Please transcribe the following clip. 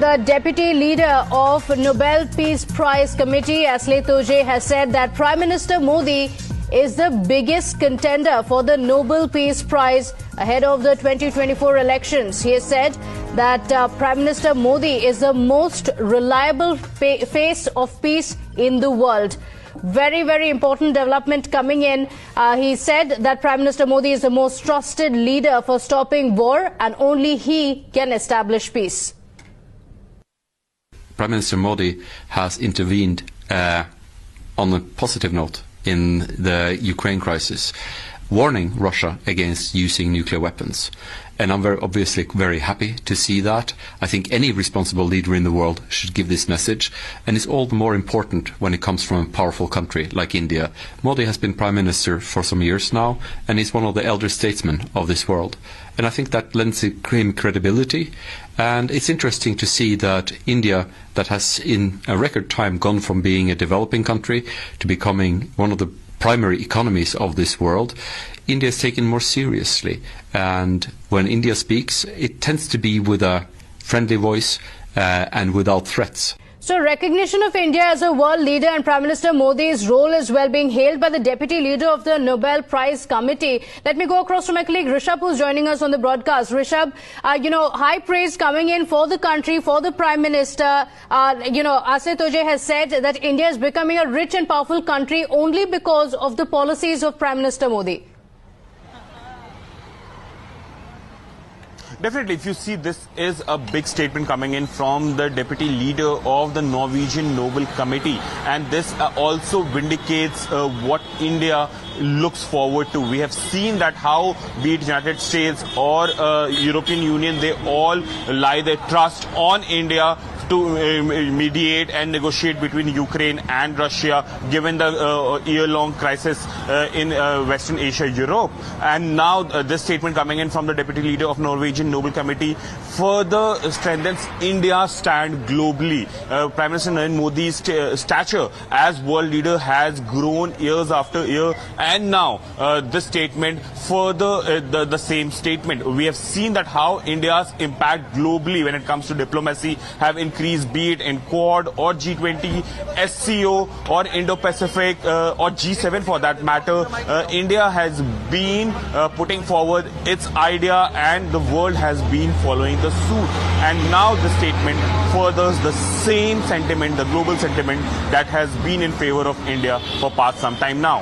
The deputy leader of Nobel Peace Prize Committee, Asle Toje, has said that Prime Minister Modi is the biggest contender for the Nobel Peace Prize ahead of the 2024 elections. He has said that Prime Minister Modi is the most reliable face of peace in the world. Very, very important development coming in. He said that Prime Minister Modi is the most trusted leader for stopping war, and only he can establish peace. Prime Minister Modi has intervened on a positive note in the Ukraine crisis, warning Russia against using nuclear weapons. And I'm obviously very happy to see that. I think any responsible leader in the world should give this message, and it's all the more important when it comes from a powerful country like India. Modi has been Prime Minister for some years now, and he's one of the elder statesmen of this world. And I think that lends him credibility. And it's interesting to see that India, that has in a record time gone from being a developing country to becoming one of the primary economies of this world, India is taken more seriously. And when India speaks, it tends to be with a friendly voice and without threats. So recognition of India as a world leader and Prime Minister Modi's role as well being hailed by the deputy leader of the Nobel Prize Committee. Let me go across to my colleague Rishabh, who's joining us on the broadcast. Rishabh, high praise coming in for the country, for the Prime Minister. Asle Toje has said that India is becoming a rich and powerful country only because of the policies of Prime Minister Modi. Definitely, if you see, this is a big statement coming in from the deputy leader of the Norwegian Nobel Committee, and this also vindicates what India looks forward to. We have seen that how, be it United States or European Union, they all lie their trust on India to mediate and negotiate between Ukraine and Russia, given the year-long crisis in Western Asia, Europe. And now this statement coming in from the deputy leader of Norwegian Nobel Committee further strengthens India's stand globally. Prime Minister Narendra Modi's stature as world leader has grown years after year, and now this statement further the same statement. We have seen that how India's impact globally when it comes to diplomacy have increased, be it in Quad or G20, SCO or Indo-Pacific or G7 for that matter. India has been putting forward its idea, and the world has been following the suit. And now the statement furthers the same sentiment, the global sentiment that has been in favor of India for past some time now.